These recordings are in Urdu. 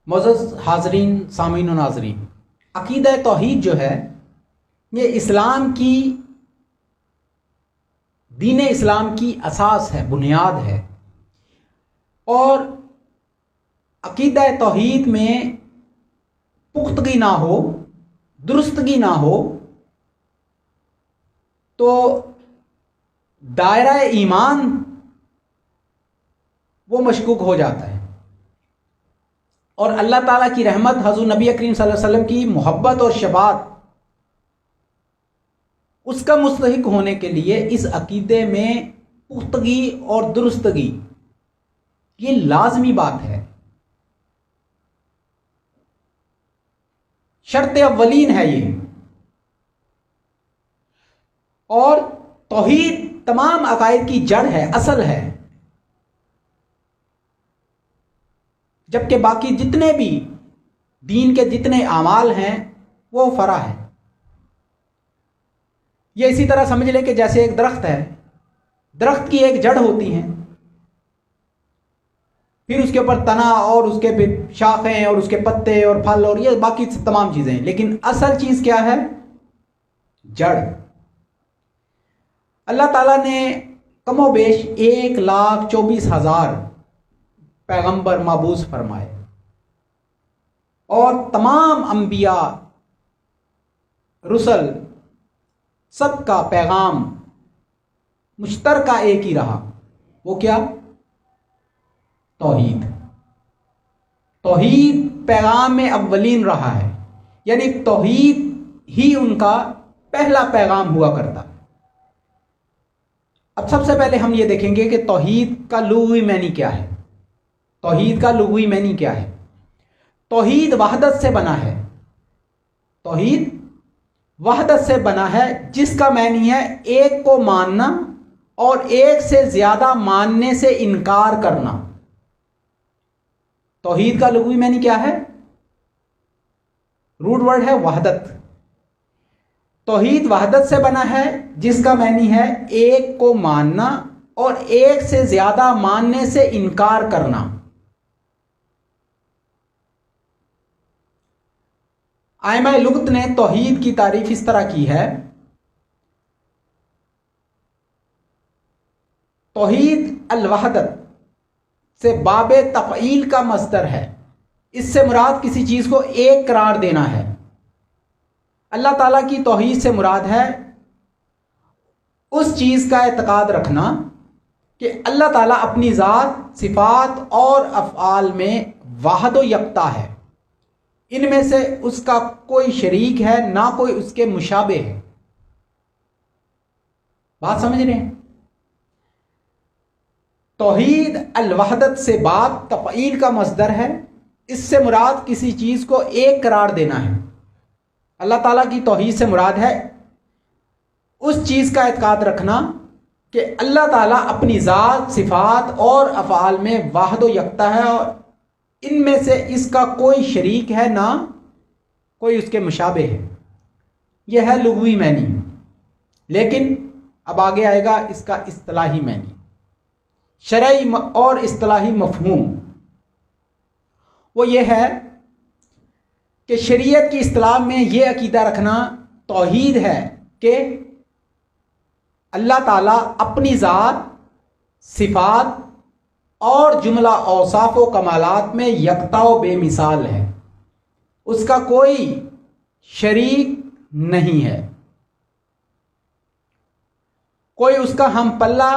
معزز حاضرین، سامعین و ناظرین، عقیدہ توحید جو ہے یہ اسلام کی، دین اسلام کی اساس ہے، بنیاد ہے۔ اور عقیدہ توحید میں پختگی نہ ہو، درستگی نہ ہو تو دائرہ ایمان وہ مشکوک ہو جاتا ہے، اور اللہ تعالیٰ کی رحمت، حضور نبی کریم صلی اللہ علیہ وسلم کی محبت اور شفاعت اس کا مستحق ہونے کے لیے اس عقیدے میں پختگی اور درستگی یہ لازمی بات ہے، شرط اولین ہے یہ۔ اور توحید تمام عقائد کی جڑ ہے، اصل ہے، جبکہ باقی جتنے بھی دین کے جتنے اعمال ہیں وہ فرع ہے۔ یہ اسی طرح سمجھ لیں کہ جیسے ایک درخت ہے، درخت کی ایک جڑ ہوتی ہے، پھر اس کے اوپر تنا اور اس کے شاخیں اور اس کے پتے اور پھل اور یہ باقی تمام چیزیں، لیکن اصل چیز کیا ہے؟ جڑ۔ اللہ تعالیٰ نے کم و بیش 1,24,000 پیغمبر مبعوث فرمائے، اور تمام انبیاء، رسل، سب کا پیغام مشترکہ ایک ہی رہا، وہ کیا؟ توحید۔ توحید پیغام اولین رہا ہے، یعنی توحید ہی ان کا پہلا پیغام ہوا کرتا۔ اب سب سے پہلے ہم یہ دیکھیں گے کہ توحید کا لغوی معنی کیا ہے۔ توحید کا لغوی معنی کیا ہے؟ توحید وحدت سے بنا ہے۔ توحید وحدت سے بنا ہے، جس کا معنی ہے ایک کو ماننا اور ایک سے زیادہ ماننے سے انکار کرنا۔ توحید کا لغوی معنی کیا ہے؟ روٹ ورڈ ہے وحدت۔ توحید وحدت سے بنا ہے، جس کا معنی ہے ایک کو ماننا اور ایک سے زیادہ ماننے سے انکار کرنا۔ ائمہ لغت نے توحید کی تعریف اس طرح کی ہے: توحید الوحدت سے باب تفعیل کا مصدر ہے، اس سے مراد کسی چیز کو ایک قرار دینا ہے۔ اللہ تعالیٰ کی توحید سے مراد ہے اس چیز کا اعتقاد رکھنا کہ اللہ تعالیٰ اپنی ذات، صفات اور افعال میں واحد و یکتا ہے، ان میں سے اس کا کوئی شریک ہے، نہ کوئی اس کے مشابہ ہے۔ بات سمجھ رہے ہیں؟ توحید الوحدت سے باب تفعیل کا مصدر ہے، اس سے مراد کسی چیز کو ایک قرار دینا ہے۔ اللہ تعالیٰ کی توحید سے مراد ہے اس چیز کا اعتقاد رکھنا کہ اللہ تعالیٰ اپنی ذات، صفات اور افعال میں واحد و یکتا ہے، اور ان میں سے اس کا کوئی شریک ہے، نہ کوئی اس کے مشابہ ہے۔ یہ ہے لغوی معنی، لیکن اب آگے آئے گا اس کا اصطلاحی معنی، شرعی اور اصطلاحی مفہوم۔ وہ یہ ہے کہ شریعت کی اصطلاح میں یہ عقیدہ رکھنا توحید ہے کہ اللہ تعالیٰ اپنی ذات، صفات اور جملہ اوصاف و کمالات میں یکتا و بے مثال ہے، اس کا کوئی شریک نہیں ہے، کوئی اس کا ہم پلہ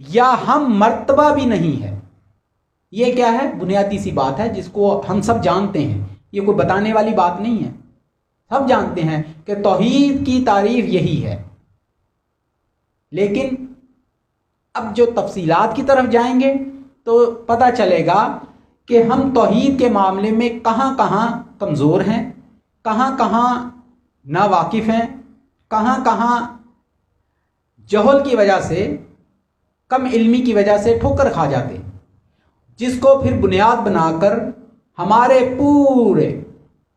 یا ہم مرتبہ بھی نہیں ہے۔ یہ کیا ہے؟ بنیادی سی بات ہے جس کو ہم سب جانتے ہیں، یہ کوئی بتانے والی بات نہیں ہے، سب جانتے ہیں کہ توحید کی تعریف یہی ہے۔ لیکن اب جو تفصیلات کی طرف جائیں گے تو پتہ چلے گا کہ ہم توحید کے معاملے میں کہاں کہاں کمزور ہیں، کہاں کہاں ناواقف ہیں، کہاں کہاں جہل کی وجہ سے، کم علمی کی وجہ سے ٹھوکر کھا جاتے ہیں، جس کو پھر بنیاد بنا کر ہمارے پورے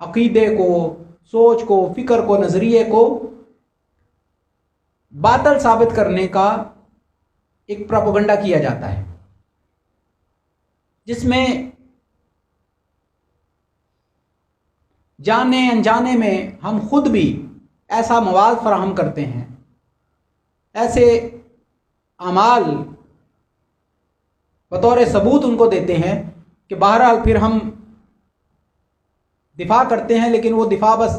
عقیدے کو، سوچ کو، فکر کو، نظریے کو باطل ثابت کرنے کا ایک پروپیگنڈا کیا جاتا ہے، جس میں جانے انجانے میں ہم خود بھی ایسا مواد فراہم کرتے ہیں، ایسے اعمال بطور ثبوت ان کو دیتے ہیں کہ بہرحال پھر ہم دفاع کرتے ہیں، لیکن وہ دفاع بس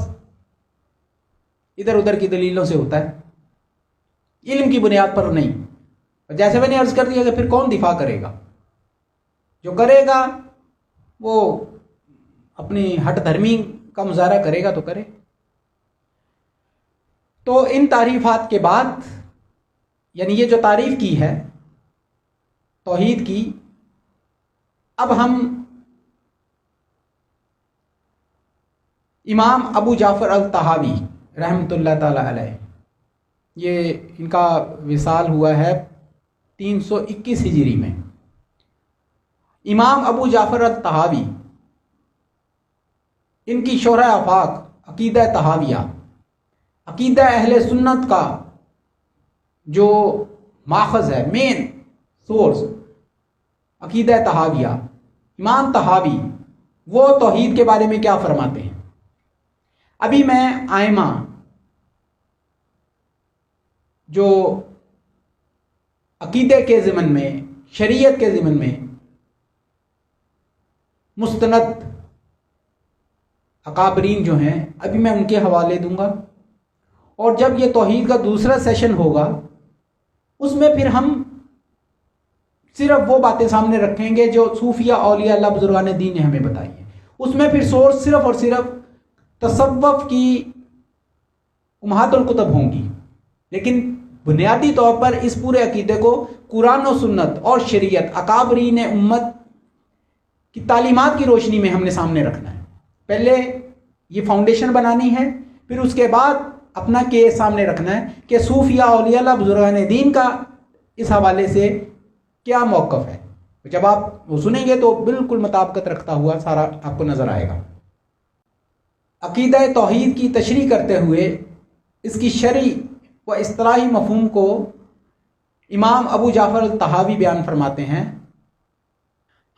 ادھر ادھر کی دلیلوں سے ہوتا ہے، علم کی بنیاد پر نہیں۔ جیسے میں نے عرض کر دیا کہ پھر کون دفاع کرے گا؟ جو کرے گا وہ اپنی ہٹ دھرمی کا مظاہرہ کرے گا تو کرے۔ تو ان تعریفات کے بعد، یعنی یہ جو تعریف کی ہے توحید کی، اب ہم امام ابو جعفر الطحاوی رحمۃ اللہ تعالی علیہ، یہ ان کا وصال ہوا ہے 321 ہجری میں۔ امام ابو جعفر الطحاوی، ان کی شرح آفاق عقیدہ طحاویہ، عقیدہ اہل سنت کا جو ماخذ ہے، مین سورس عقیدہ طحاویہ، امام طحاوی وہ توحید کے بارے میں کیا فرماتے ہیں؟ ابھی میں آئمہ جو عقیدے کے ضمن میں، شریعت کے ضمن میں مستند اکابرین جو ہیں، ابھی میں ان کے حوالے دوں گا، اور جب یہ توحید کا دوسرا سیشن ہوگا اس میں پھر ہم صرف وہ باتیں سامنے رکھیں گے جو صوفیہ اولیاء اللہ بزرگان دین نے ہمیں بتائی ہیں۔ اس میں پھر سورس صرف اور صرف تصوف کی امہات الکتب ہوں گی، لیکن بنیادی طور پر اس پورے عقیدے کو قرآن و سنت اور شریعت، اکابرین امت کی تعلیمات کی روشنی میں ہم نے سامنے رکھنا ہے۔ پہلے یہ فاؤنڈیشن بنانی ہے، پھر اس کے بعد اپنا کیس سامنے رکھنا ہے کہ صوفیہ اولیاء اللہ بزرگان دین کا اس حوالے سے کیا موقف ہے۔ جب آپ وہ سنیں گے تو بالکل مطابقت رکھتا ہوا سارا آپ کو نظر آئے گا۔ عقیدہ توحید کی تشریح کرتے ہوئے اس کی شرعی و اصطلاحی مفہوم کو امام ابو جعفر الطحاوی بیان فرماتے ہیں: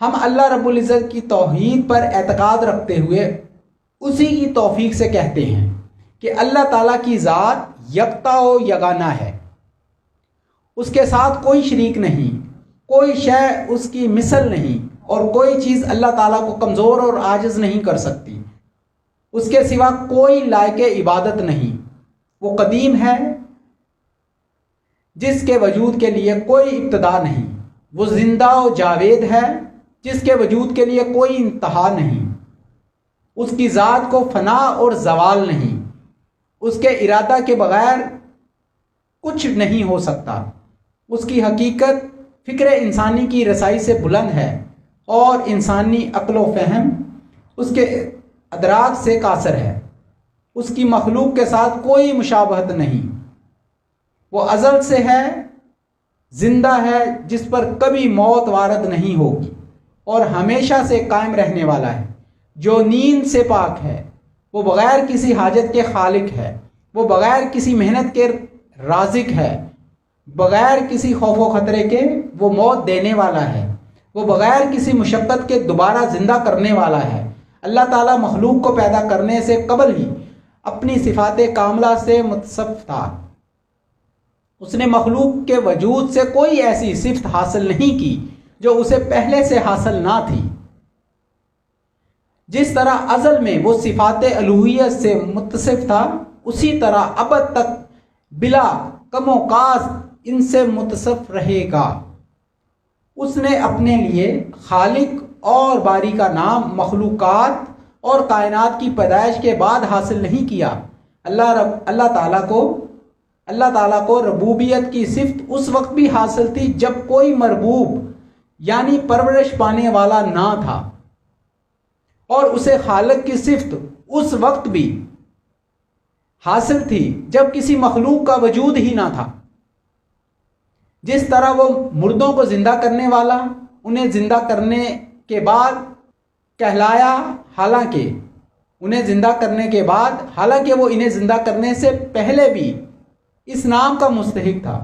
ہم اللہ رب العزت کی توحید پر اعتقاد رکھتے ہوئے اسی کی توفیق سے کہتے ہیں کہ اللہ تعالیٰ کی ذات یکتا و یگانہ ہے، اس کے ساتھ کوئی شریک نہیں، کوئی شے اس کی مثل نہیں، اور کوئی چیز اللہ تعالیٰ کو کمزور اور عاجز نہیں کر سکتی۔ اس کے سوا کوئی لائق عبادت نہیں۔ وہ قدیم ہے جس کے وجود کے لیے کوئی ابتدا نہیں، وہ زندہ و جاوید ہے جس کے وجود کے لیے کوئی انتہا نہیں۔ اس کی ذات کو فنا اور زوال نہیں، اس کے ارادہ کے بغیر کچھ نہیں ہو سکتا۔ اس کی حقیقت فکر انسانی کی رسائی سے بلند ہے، اور انسانی عقل و فہم اس کے ادراک سے قاصر ہے۔ اس کی مخلوق کے ساتھ کوئی مشابہت نہیں۔ وہ ازل سے ہے، زندہ ہے جس پر کبھی موت وارد نہیں ہوگی، اور ہمیشہ سے قائم رہنے والا ہے، جو نیند سے پاک ہے۔ وہ بغیر کسی حاجت کے خالق ہے، وہ بغیر کسی محنت کے رازق ہے، بغیر کسی خوف و خطرے کے وہ موت دینے والا ہے، وہ بغیر کسی مشقت کے دوبارہ زندہ کرنے والا ہے۔ اللہ تعالیٰ مخلوق کو پیدا کرنے سے قبل ہی اپنی صفات کاملہ سے متصف تھا۔ اس نے مخلوق کے وجود سے کوئی ایسی صفت حاصل نہیں کی جو اسے پہلے سے حاصل نہ تھی۔ جس طرح ازل میں وہ صفات الوہیت سے متصف تھا، اسی طرح ابد تک بلا کم و کاست ان سے متصف رہے گا۔ اس نے اپنے لیے خالق اور باری کا نام مخلوقات اور کائنات کی پیدائش کے بعد حاصل نہیں کیا۔ اللہ تعالیٰ کو ربوبیت کی صفت اس وقت بھی حاصل تھی جب کوئی مربوب یعنی پرورش پانے والا نہ تھا، اور اسے خالق کی صفت اس وقت بھی حاصل تھی جب کسی مخلوق کا وجود ہی نہ تھا۔ جس طرح وہ مردوں کو زندہ کرنے والا انہیں زندہ کرنے کے بعد کہلایا، حالانکہ وہ انہیں زندہ کرنے سے پہلے بھی اس نام کا مستحق تھا،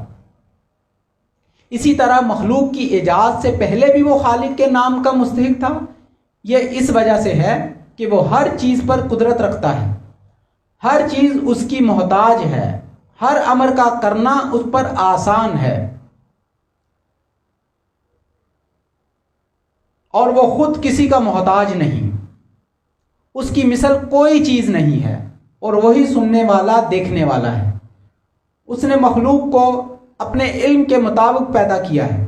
اسی طرح مخلوق کی ایجاد سے پہلے بھی وہ خالق کے نام کا مستحق تھا۔ یہ اس وجہ سے ہے کہ وہ ہر چیز پر قدرت رکھتا ہے، ہر چیز اس کی محتاج ہے، ہر امر کا کرنا اس پر آسان ہے، اور وہ خود کسی کا محتاج نہیں، اس کی مثل کوئی چیز نہیں ہے، اور وہی سننے والا دیکھنے والا ہے۔ اس نے مخلوق کو اپنے علم کے مطابق پیدا کیا ہے،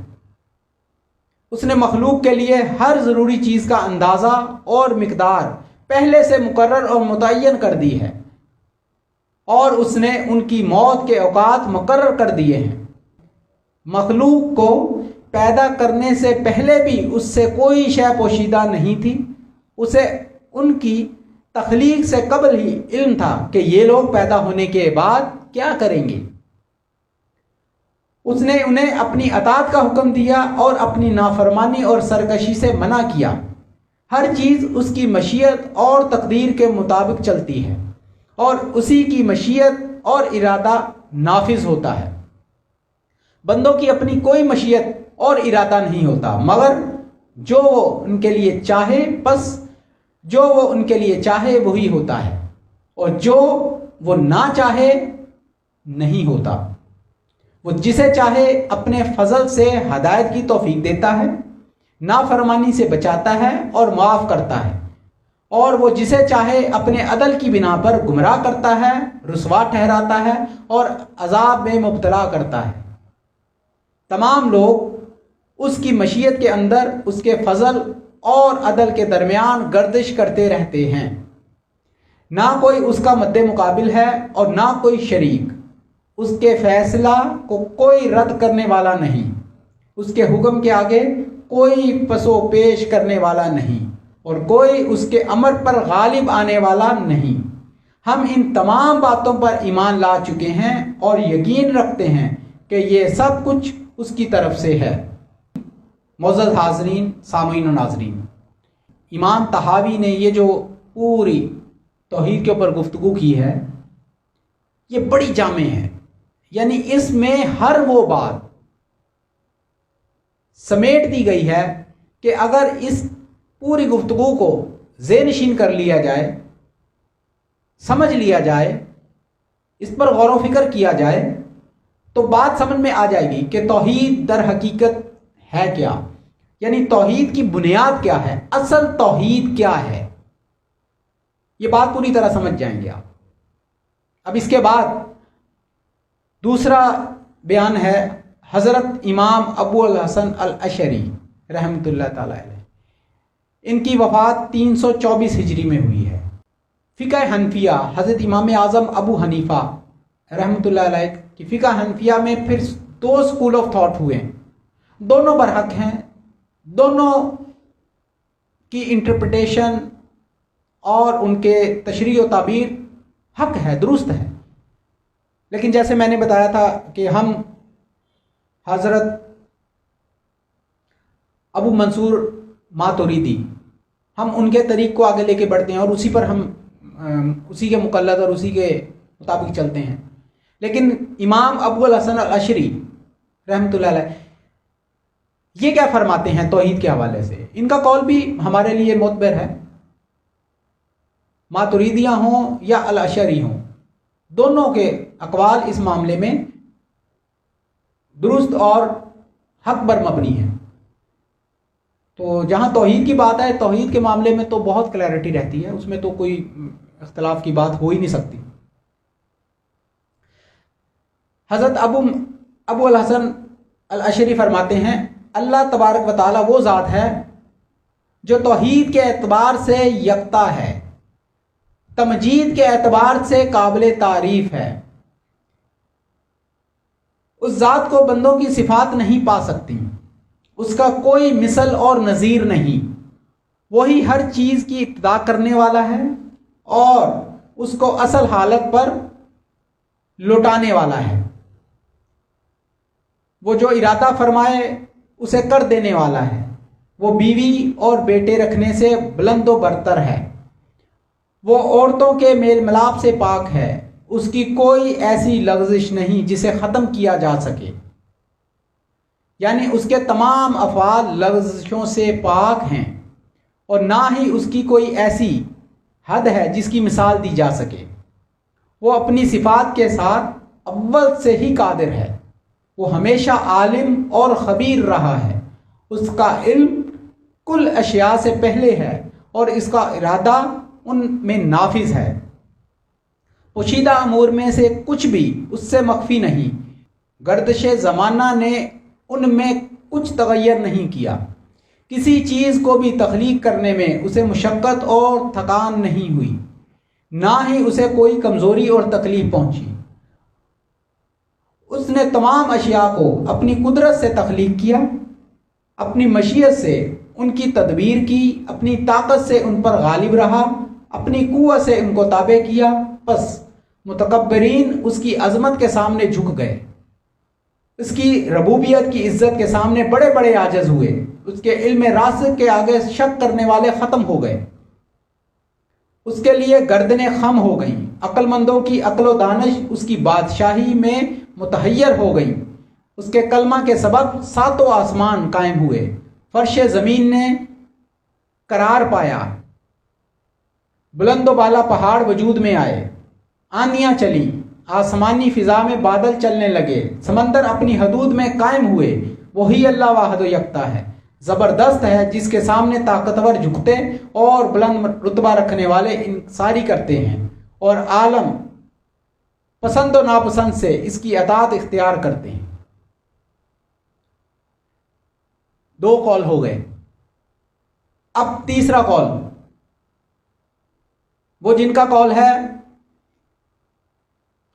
اس نے مخلوق کے لیے ہر ضروری چیز کا اندازہ اور مقدار پہلے سے مقرر اور متعین کر دی ہے، اور اس نے ان کی موت کے اوقات مقرر کر دیے ہیں۔ مخلوق کو پیدا کرنے سے پہلے بھی اس سے کوئی شے پوشیدہ نہیں تھی، اسے ان کی تخلیق سے قبل ہی علم تھا کہ یہ لوگ پیدا ہونے کے بعد کیا کریں گے۔ اس نے انہیں اپنی اطاعت کا حکم دیا اور اپنی نافرمانی اور سرکشی سے منع کیا۔ ہر چیز اس کی مشیت اور تقدیر کے مطابق چلتی ہے، اور اسی کی مشیت اور ارادہ نافذ ہوتا ہے۔ بندوں کی اپنی کوئی مشیت اور ارادہ نہیں ہوتا، مگر جو وہ ان کے لیے چاہے، بس جو وہ ان کے لیے چاہے وہی ہوتا ہے، اور جو وہ نہ چاہے نہیں ہوتا۔ وہ جسے چاہے اپنے فضل سے ہدایت کی توفیق دیتا ہے، نافرمانی سے بچاتا ہے اور معاف کرتا ہے، اور وہ جسے چاہے اپنے عدل کی بنا پر گمراہ کرتا ہے، رسوا ٹھہراتا ہے اور عذاب میں مبتلا کرتا ہے۔ تمام لوگ اس کی مشیت کے اندر اس کے فضل اور عدل کے درمیان گردش کرتے رہتے ہیں، نہ کوئی اس کا مد مقابل ہے اور نہ کوئی شریک۔ اس کے فیصلہ کو کوئی رد کرنے والا نہیں، اس کے حکم کے آگے کوئی پسو پیش کرنے والا نہیں، اور کوئی اس کے امر پر غالب آنے والا نہیں۔ ہم ان تمام باتوں پر ایمان لا چکے ہیں اور یقین رکھتے ہیں کہ یہ سب کچھ اس کی طرف سے ہے۔ معزز حاضرین، سامعین و ناظرین، امام طحاوی نے یہ جو پوری توحید کے اوپر گفتگو کی ہے، یہ بڑی جامع ہے، یعنی اس میں ہر وہ بات سمیٹ دی گئی ہے کہ اگر اس پوری گفتگو کو ذہن نشین کر لیا جائے، سمجھ لیا جائے، اس پر غور و فکر کیا جائے، تو بات سمجھ میں آ جائے گی کہ توحید در حقیقت ہے کیا، یعنی توحید کی بنیاد کیا ہے، اصل توحید کیا ہے۔ یہ بات پوری طرح سمجھ جائیں گے آپ۔ اب اس کے بعد دوسرا بیان ہے حضرت امام ابو الحسن الاشعری رحمۃ اللہ تعالی علیہ۔ ان کی وفات 324 ہجری میں ہوئی ہے۔ فقہ حنفیہ، حضرت امام اعظم ابو حنیفہ رحمۃ اللہ علیہ کی فقہ حنفیہ میں پھر دو اسکول آف تھاٹ ہوئے ہیں، دونوں برحق ہیں، دونوں کی انٹرپریٹیشن اور ان کے تشریح و تعبیر حق ہے، درست ہے۔ لیکن جیسے میں نے بتایا تھا کہ ہم حضرت ابو منصور ماتوریدی، ہم ان کے طریق کو آگے لے کے بڑھتے ہیں اور اسی پر ہم اسی کے مقلد اور اسی کے مطابق چلتے ہیں۔ لیکن امام ابو الحسن الاشعری رحمۃ اللہ علیہ یہ کیا فرماتے ہیں توحید کے حوالے سے؟ ان کا قول بھی ہمارے لیے معتبر ہے، ماتوریدیاں ہوں یا الاشعری ہوں، دونوں کے اقوال اس معاملے میں درست اور حق پر مبنی ہیں۔ تو جہاں توحید کی بات ہے، توحید کے معاملے میں تو بہت کلیئرٹی رہتی ہے، اس میں تو کوئی اختلاف کی بات ہو ہی نہیں سکتی۔ حضرت ابو الحسن الاشعری فرماتے ہیں، اللہ تبارک و تعالی وہ ذات ہے جو توحید کے اعتبار سے یکتا ہے، تمجید کے اعتبار سے قابل تعریف ہے۔ اس ذات کو بندوں کی صفات نہیں پا سکتی، اس کا کوئی مثل اور نظیر نہیں، وہی ہر چیز کی ابتدا کرنے والا ہے اور اس کو اصل حالت پر لوٹانے والا ہے۔ وہ جو ارادہ فرمائے اسے کر دینے والا ہے، وہ بیوی اور بیٹے رکھنے سے بلند و برتر ہے، وہ عورتوں کے میل ملاپ سے پاک ہے، اس کی کوئی ایسی لغزش نہیں جسے ختم کیا جا سکے، یعنی اس کے تمام افعال لغزشوں سے پاک ہیں، اور نہ ہی اس کی کوئی ایسی حد ہے جس کی مثال دی جا سکے۔ وہ اپنی صفات کے ساتھ اول سے ہی قادر ہے۔ وہ ہمیشہ عالم اور خبیر رہا ہے۔ اس کا علم کل اشیاء سے پہلے ہے اور اس کا ارادہ ان میں نافذ ہے۔ پوشیدہ امور میں سے کچھ بھی اس سے مخفی نہیں۔ گردش زمانہ نے ان میں کچھ تغیر نہیں کیا۔ کسی چیز کو بھی تخلیق کرنے میں اسے مشقت اور تھکان نہیں ہوئی، نہ ہی اسے کوئی کمزوری اور تکلیف پہنچی۔ اس نے تمام اشیاء کو اپنی قدرت سے تخلیق کیا، اپنی مشیت سے ان کی تدبیر کی، اپنی طاقت سے ان پر غالب رہا، اپنی قوت سے ان کو تابع کیا۔ پس متکبرین اس کی عظمت کے سامنے جھک گئے، اس کی ربوبیت کی عزت کے سامنے بڑے بڑے عاجز ہوئے، اس کے علم راسخ کے آگے شک کرنے والے ختم ہو گئے، اس کے لیے گردنیں خم ہو گئیں۔ عقل مندوں کی عقل و دانش اس کی بادشاہی میں متحیر ہو گئی۔ اس کے کلمہ کے سبب ساتوں آسمان قائم ہوئے، فرش زمین نے قرار پایا، بلند و بالا پہاڑ وجود میں آئے، آندیاں چلی، آسمانی فضا میں بادل چلنے لگے، سمندر اپنی حدود میں قائم ہوئے۔ وہی اللہ واحد و یکتا ہے، زبردست ہے، جس کے سامنے طاقتور جھکتے اور بلند رتبہ رکھنے والے انکساری کرتے ہیں، اور عالم پسند و ناپسند سے اس کی اطاعت اختیار کرتے ہیں۔ 2 قول ہو گئے، اب تیسرا قول، وہ جن کا قول ہے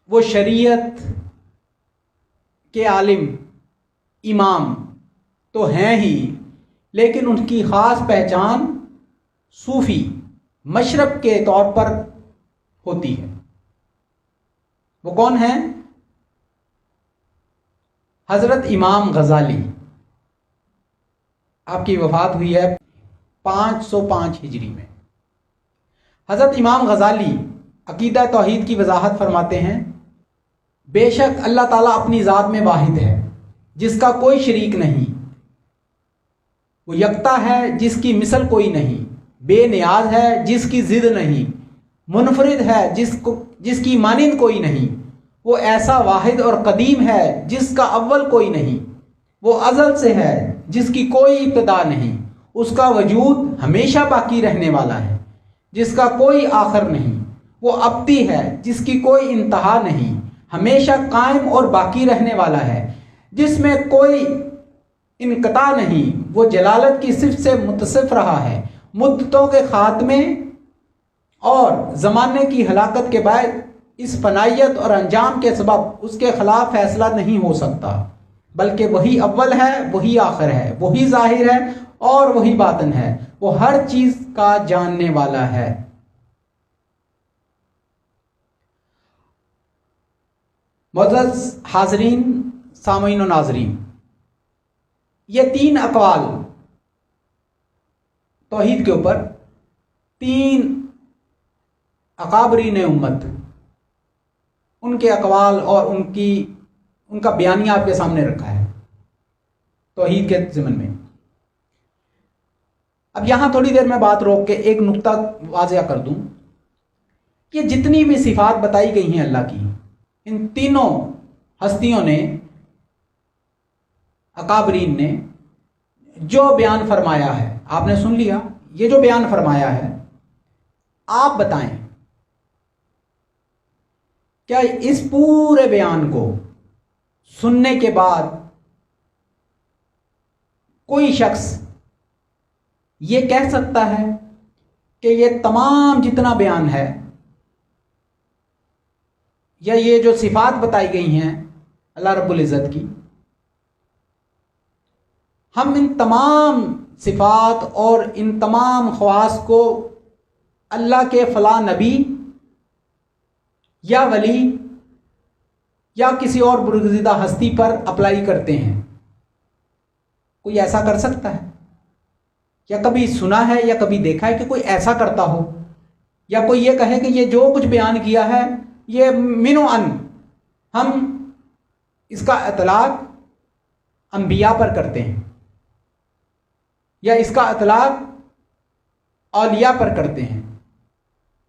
وہ شریعت کے عالم امام تو ہیں ہی، لیکن ان کی خاص پہچان صوفی مشرب کے طور پر ہوتی ہے۔ وہ کون ہیں؟ حضرت امام غزالی، آپ کی وفات ہوئی ہے 505 ہجری میں۔ حضرت امام غزالی عقیدہ توحید کی وضاحت فرماتے ہیں، بے شک اللہ تعالیٰ اپنی ذات میں واحد ہے، جس کا کوئی شریک نہیں، وہ یکتا ہے، جس کی مثل کوئی نہیں، بے نیاز ہے، جس کی ضد نہیں، منفرد ہے، جس کی مانند کوئی نہیں، وہ ایسا واحد اور قدیم ہے جس کا اول کوئی نہیں، وہ ازل سے ہے جس کی کوئی ابتدا نہیں، اس کا وجود ہمیشہ باقی رہنے والا ہے جس کا کوئی آخر نہیں، وہ ابدی ہے جس کی کوئی انتہا نہیں، ہمیشہ قائم اور باقی رہنے والا ہے جس میں کوئی انقطاع نہیں، وہ جلالت کی صفت سے متصف رہا ہے، مدتوں کے خاتمے اور زمانے کی ہلاکت کے بعد اس فنائیت اور انجام کے سبب اس کے خلاف فیصلہ نہیں ہو سکتا، بلکہ وہی اول ہے، وہی آخر ہے، وہی ظاہر ہے اور وہی باطن ہے، وہ ہر چیز کا جاننے والا ہے۔ معزز حاضرین، سامعین و ناظرین، یہ 3 اقوال توحید کے اوپر 3 اکابرین امت، ان کے اقوال اور ان کا بیانیہ آپ کے سامنے رکھا ہے توحید کے ضمن میں۔ اب یہاں تھوڑی دیر میں بات روک کے ایک نقطہ واضح کر دوں، یہ جتنی بھی صفات بتائی گئی ہیں اللہ کی، ان تینوں ہستیوں نے، اکابرین نے جو بیان فرمایا ہے، آپ نے سن لیا، یہ جو بیان فرمایا ہے، آپ بتائیں کیا اس پورے بیان کو سننے کے بعد کوئی شخص یہ کہہ سکتا ہے کہ یہ تمام جتنا بیان ہے یا یہ جو صفات بتائی گئی ہیں اللہ رب العزت کی، ہم ان تمام صفات اور ان تمام خواص کو اللہ کے فلاں نبی یا ولی یا کسی اور برگزیدہ ہستی پر اپلائی کرتے ہیں؟ کوئی ایسا کر سکتا ہے؟ یا کبھی سنا ہے یا کبھی دیکھا ہے کہ کوئی ایسا کرتا ہو؟ یا کوئی یہ کہے کہ یہ جو کچھ بیان کیا ہے یہ منو ان، ہم اس کا اطلاق انبیاء پر کرتے ہیں یا اس کا اطلاق اولیاء پر کرتے ہیں؟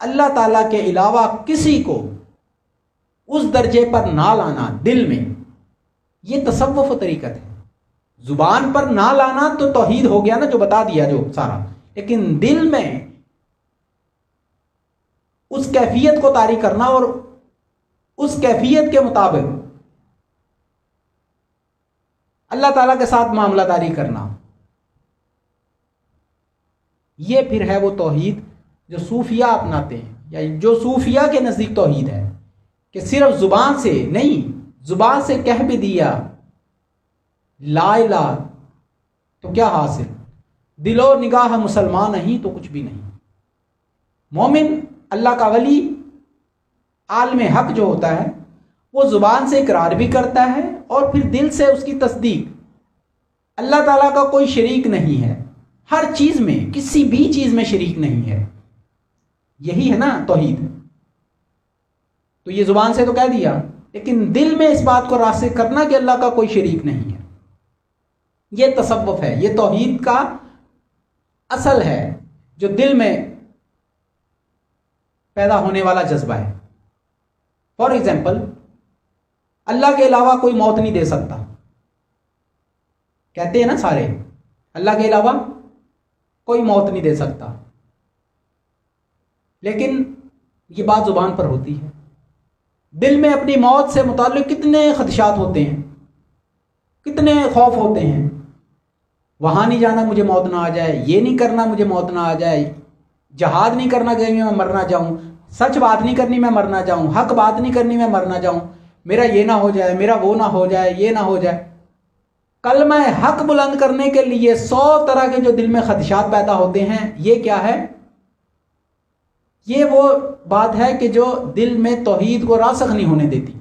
اللہ تعالیٰ کے علاوہ کسی کو اس درجے پر نہ لانا دل میں، یہ تصوف و طریقت ہے۔ زبان پر نہ لانا تو توحید ہو گیا نا، جو بتا دیا جو سارا، لیکن دل میں اس کیفیت کو طاری کرنا اور اس کیفیت کے مطابق اللہ تعالیٰ کے ساتھ معاملہ داری کرنا، یہ پھر ہے وہ توحید جو صوفیہ اپناتے ہیں، یا جو صوفیہ کے نزدیک توحید ہے، کہ صرف زبان سے نہیں، زبان سے کہہ بھی دیا لا الہ تو کیا حاصل، دل و نگاہ مسلمان نہیں تو کچھ بھی نہیں۔ مومن، اللہ کا ولی، عالم حق جو ہوتا ہے، وہ زبان سے اقرار بھی کرتا ہے اور پھر دل سے اس کی تصدیق۔ اللہ تعالیٰ کا کوئی شریک نہیں ہے، ہر چیز میں، کسی بھی چیز میں شریک نہیں ہے، یہی ہے نا توحید۔ تو یہ زبان سے تو کہہ دیا، لیکن دل میں اس بات کو راسخ کرنا کہ اللہ کا کوئی شریک نہیں ہے، یہ تصوف ہے، یہ توحید کا اصل ہے جو دل میں پیدا ہونے والا جذبہ ہے۔ فار ایگزامپل، اللہ کے علاوہ کوئی موت نہیں دے سکتا، کہتے ہیں نا سارے، اللہ کے علاوہ کوئی موت نہیں دے سکتا، لیکن یہ بات زبان پر ہوتی ہے۔ دل میں اپنی موت سے متعلق کتنے خدشات ہوتے ہیں، کتنے خوف ہوتے ہیں، وہاں نہیں جانا مجھے موت نہ آ جائے، یہ نہیں کرنا مجھے موت نہ آ جائے، جہاد نہیں کرنا کہیں میں مرنا جاؤں، سچ بات نہیں کرنی میں مرنا جاؤں، حق بات نہیں کرنی میں مرنا جاؤں، میرا یہ نہ ہو جائے، میرا وہ نہ ہو جائے، یہ نہ ہو جائے۔ کلمہ حق بلند کرنے کے لیے 100 طرح کے جو دل میں خدشات پیدا ہوتے ہیں، یہ کیا ہے؟ یہ وہ بات ہے کہ جو دل میں توحید کو راسخ نہیں ہونے دیتی۔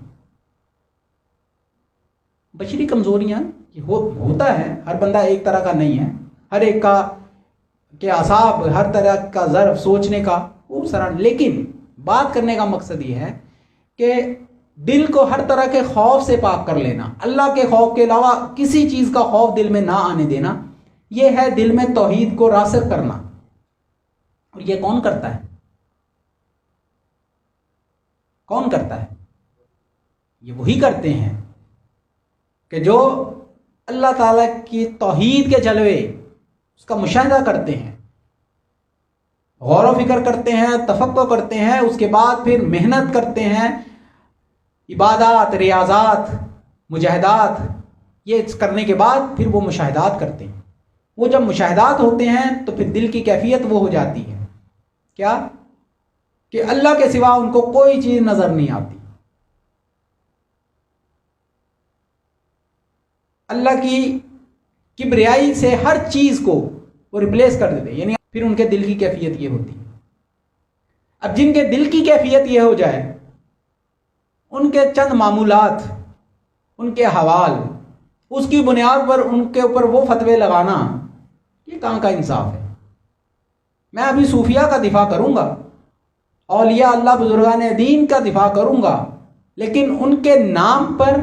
بشری کمزوریاں ہوتا ہے، ہر بندہ ایک طرح کا نہیں ہے، ہر ایک کا کہ اعصاب، ہر طرح کا ظرف سوچنے کا خوب سارا، لیکن بات کرنے کا مقصد یہ ہے کہ دل کو ہر طرح کے خوف سے پاک کر لینا، اللہ کے خوف کے علاوہ کسی چیز کا خوف دل میں نہ آنے دینا، یہ ہے دل میں توحید کو راسخ کرنا۔ اور یہ کون کرتا ہے؟ کون کرتا ہے؟ یہ وہی کرتے ہیں کہ جو اللہ تعالیٰ کی توحید کے جلوے، اس کا مشاہدہ کرتے ہیں، غور و فکر کرتے ہیں، تفکر کرتے ہیں، اس کے بعد پھر محنت کرتے ہیں، عبادات، ریاضات، مجاہدات، یہ کرنے کے بعد پھر وہ مشاہدات کرتے ہیں۔ وہ جب مشاہدات ہوتے ہیں تو پھر دل کی کیفیت وہ ہو جاتی ہے کیا؟ کہ اللہ کے سوا ان کو کوئی چیز نظر نہیں آتی، اللہ کی کبریائی سے ہر چیز کو وہ ریپلیس کر دیتے، یعنی پھر ان کے دل کی کیفیت یہ ہوتی ہے۔ اب جن کے دل کی کیفیت یہ ہو جائے، ان کے چند معمولات، ان کے حوال، اس کی بنیاد پر ان کے اوپر وہ فتوے لگانا، یہ کہاں کا انصاف ہے؟ میں ابھی صوفیہ کا دفاع کروں گا، اولیاء اللہ بزرگان دین کا دفاع کروں گا، لیکن ان کے نام پر،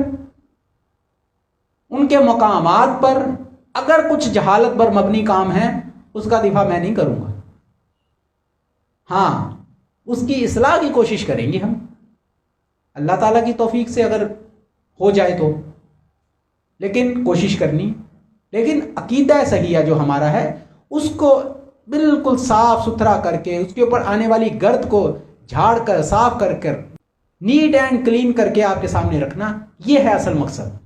ان کے مقامات پر اگر کچھ جہالت پر مبنی کام ہے، اس کا دفاع میں نہیں کروں گا۔ ہاں، اس کی اصلاح کی کوشش کریں گے ہم، اللہ تعالیٰ کی توفیق سے اگر ہو جائے تو، لیکن کوشش کرنی، لیکن عقیدہ صحیحہ جو ہمارا ہے اس کو بالکل صاف ستھرا کر کے، اس کے اوپر آنے والی گرد کو جھاڑ کر، صاف کر کر، نیٹ اینڈ کلین کر کے آپ کے سامنے رکھنا، یہ ہے اصل مقصد۔